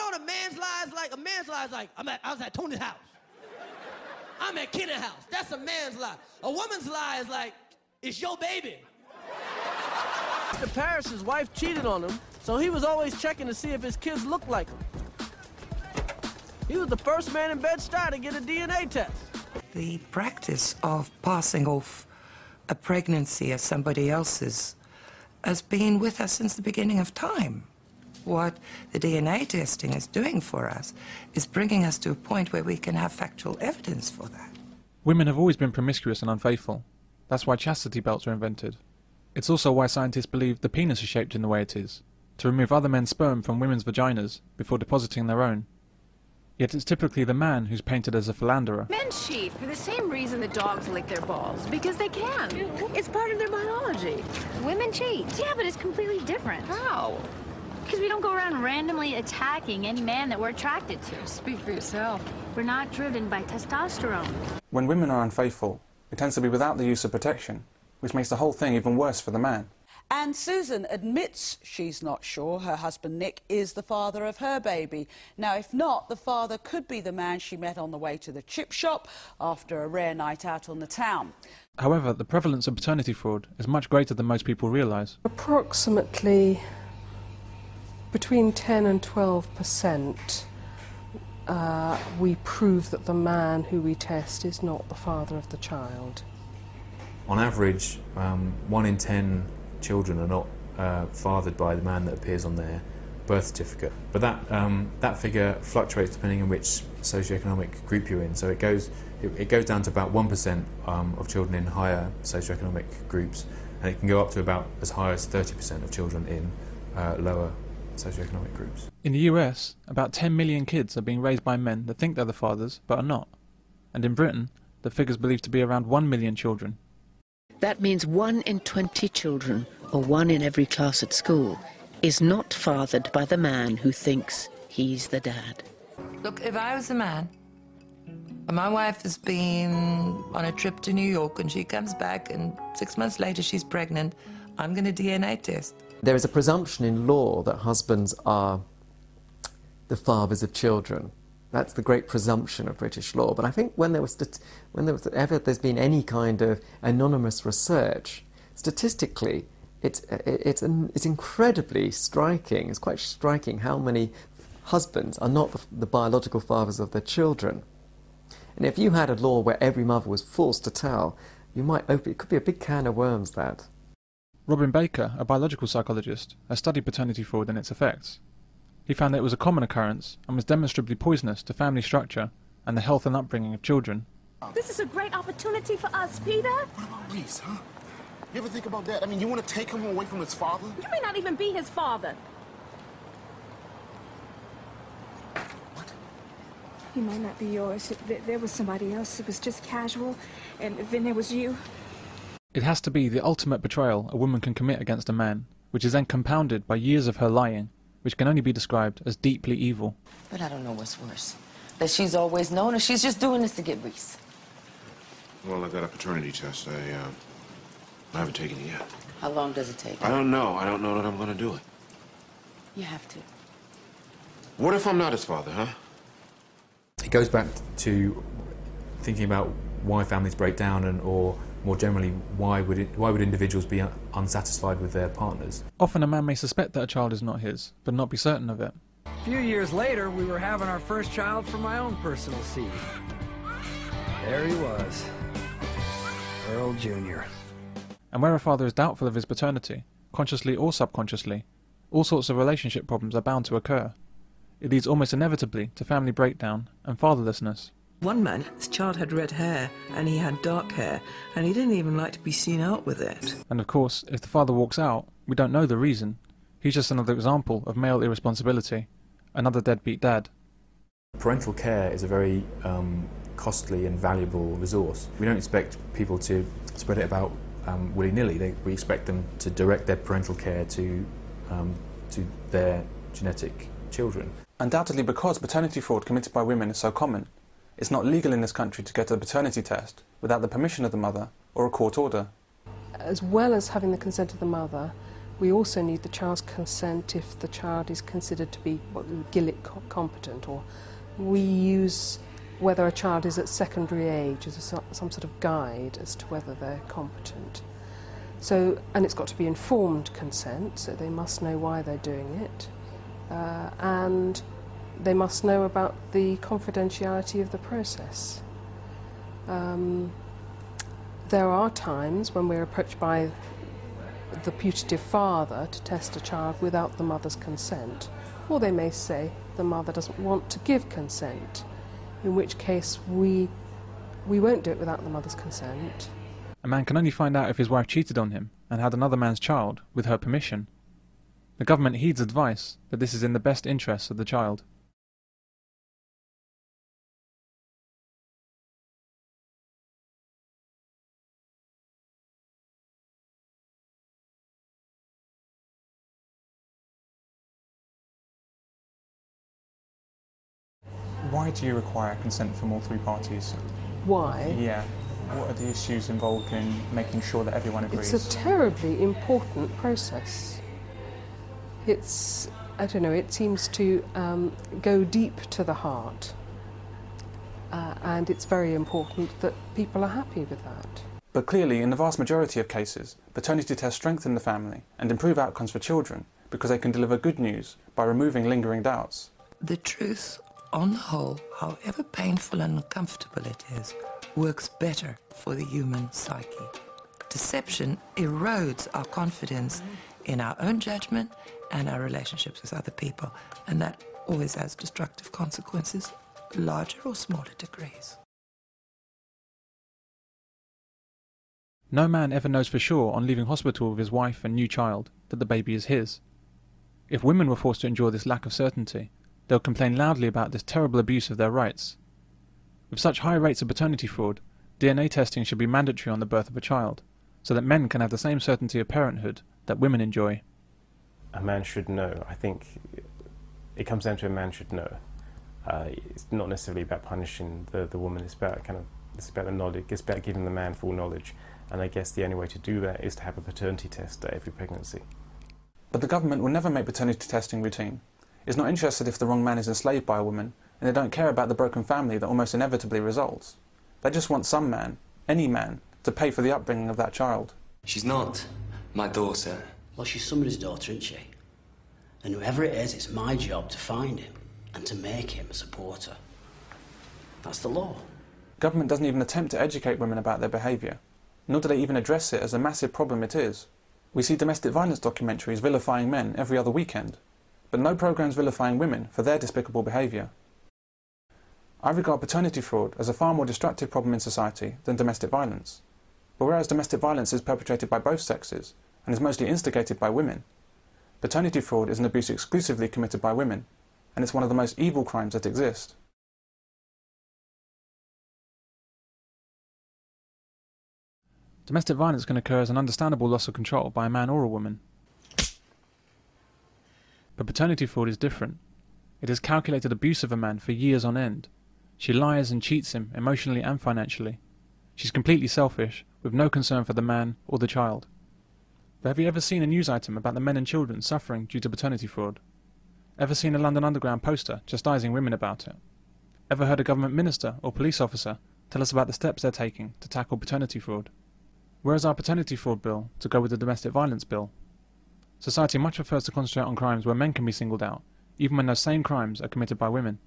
know the man's lie is like? A man's lie is like, I was at Tony's house. I'm at Kenny's house. That's a man's lie. A woman's lie is like, it's your baby. Mr. Parrish's wife cheated on him, so he was always checking to see if his kids looked like him. He was the first man in Bed-Stuy to get a DNA test. The practice of passing off a pregnancy as somebody else's has been with us since the beginning of time. What the DNA testing is doing for us is bringing us to a point where we can have factual evidence for that. Women have always been promiscuous and unfaithful. That's why chastity belts were invented. It's also why scientists believe the penis is shaped in the way it is, to remove other men's sperm from women's vaginas before depositing their own. Yet it's typically the man who's painted as a philanderer. Men cheat for the same reason that dogs lick their balls, because they can. It's part of their biology. Women cheat. Yeah, but it's completely different. How? Because we don't go around randomly attacking any man that we're attracted to. Speak for yourself. We're not driven by testosterone. When women are unfaithful, it tends to be without the use of protection, which makes the whole thing even worse for the man. And Susan admits she's not sure her husband Nick is the father of her baby. Now, if not, the father could be the man she met on the way to the chip shop after a rare night out on the town. However, the prevalence of paternity fraud is much greater than most people realise. Approximately between 10 and 12% we prove that the man who we test is not the father of the child. On average, 1 in 10 children are not fathered by the man that appears on their birth certificate. But that figure fluctuates depending on which socioeconomic group you're in. So it goes down to about 1% of children in higher socioeconomic groups, and it can go up to about as high as 30% of children in lower socioeconomic groups. In the US, about 10 million kids are being raised by men that think they're the fathers, but are not. And in Britain, the figure's believed to be around 1 million children. That means 1 in 20 children, or 1 in every class at school, is not fathered by the man who thinks he's the dad. Look, if I was a man, and my wife has been on a trip to New York and she comes back and 6 months later she's pregnant, I'm going to DNA test. There is a presumption in law that husbands are the fathers of children. That's the great presumption of British law. But I think when there's been any kind of anonymous research, statistically, it's incredibly striking. It's quite striking how many husbands are not the biological fathers of their children. And if you had a law where every mother was forced to tell, it could be a big can of worms, that. Robin Baker, a biological psychologist, has studied paternity fraud and its effects. He found that it was a common occurrence and was demonstrably poisonous to family structure and the health and upbringing of children. This is a great opportunity for us, Peter. What about Reese, huh? You ever think about that? I mean, you want to take him away from his father? You may not even be his father. What? He might not be yours. There was somebody else. It was just casual, and then there was you. It has to be the ultimate betrayal a woman can commit against a man, which is then compounded by years of her lying, which can only be described as deeply evil. But I don't know what's worse. That she's always known, or she's just doing this to get Reese. Well, I got a paternity test. I haven't taken it yet. How long does it take? I don't know. I don't know that I'm going to do it. You have to. What if I'm not his father, huh? It goes back to thinking about why families break down, or more generally, why would individuals be unsatisfied with their partners? Often a man may suspect that a child is not his, but not be certain of it. A few years later, we were having our first child from my own personal seed. There he was, Earl Jr. And where a father is doubtful of his paternity, consciously or subconsciously, all sorts of relationship problems are bound to occur. It leads almost inevitably to family breakdown and fatherlessness. One man, his child had red hair, and he had dark hair, and he didn't even like to be seen out with it. And of course, if the father walks out, we don't know the reason. He's just another example of male irresponsibility, another deadbeat dad. Parental care is a very costly and valuable resource. We don't expect people to spread it about willy-nilly. We expect them to direct their parental care to their genetic children. Undoubtedly, because paternity fraud committed by women is so common, it's not legal in this country to get a paternity test without the permission of the mother or a court order. As well as having the consent of the mother, We also need the child's consent if the child is considered to be Gillick competent, or we use whether a child is at secondary age as some sort of guide as to whether they're competent. So, and it's got to be informed consent, so they must know why they're doing it, and they must know about the confidentiality of the process. There are times when we're approached by the putative father to test a child without the mother's consent, or they may say the mother doesn't want to give consent, in which case we won't do it without the mother's consent. A man can only find out if his wife cheated on him and had another man's child with her permission. The government heeds advice that this is in the best interests of the child. Why do you require consent from all three parties? Why? Yeah. What are the issues involved in making sure that everyone agrees? It's a terribly important process. It's, I don't know, it seems to go deep to the heart. And it's very important that people are happy with that. But clearly, in the vast majority of cases, paternity tests strengthen the family and improve outcomes for children because they can deliver good news by removing lingering doubts. The truth, on the whole, however painful and uncomfortable it is, works better for the human psyche. Deception erodes our confidence in our own judgment and our relationships with other people, and that always has destructive consequences, larger or smaller degrees. No man ever knows for sure on leaving hospital with his wife and new child that the baby is his. If women were forced to endure this lack of certainty, they'll complain loudly about this terrible abuse of their rights. With such high rates of paternity fraud, DNA testing should be mandatory on the birth of a child, so that men can have the same certainty of parenthood that women enjoy. A man should know. I think it comes down to a man should know. It's not necessarily about punishing the woman. It's about the knowledge. It's about giving the man full knowledge. And I guess the only way to do that is to have a paternity test at every pregnancy. But the government will never make paternity testing routine. It's not interested if the wrong man is enslaved by a woman, and they don't care about the broken family that almost inevitably results. They just want some man, any man, to pay for the upbringing of that child. She's not my daughter. Well, she's somebody's daughter, isn't she? And whoever it is, it's my job to find him and to make him a supporter. That's the law. Government doesn't even attempt to educate women about their behaviour, nor do they even address it as a massive problem it is. We see domestic violence documentaries vilifying men every other weekend, but no programmes vilifying women for their despicable behaviour. I regard paternity fraud as a far more destructive problem in society than domestic violence. But whereas domestic violence is perpetrated by both sexes, and is mostly instigated by women, paternity fraud is an abuse exclusively committed by women, and it's one of the most evil crimes that exist. Domestic violence can occur as an understandable loss of control by a man or a woman. But paternity fraud is different. It is calculated abuse of a man for years on end. She lies and cheats him emotionally and financially. She's completely selfish, with no concern for the man or the child. But have you ever seen a news item about the men and children suffering due to paternity fraud? Ever seen a London Underground poster chastising women about it? Ever heard a government minister or police officer tell us about the steps they're taking to tackle paternity fraud? Where is our paternity fraud bill to go with the domestic violence bill? Society much prefers to concentrate on crimes where men can be singled out, even when those same crimes are committed by women.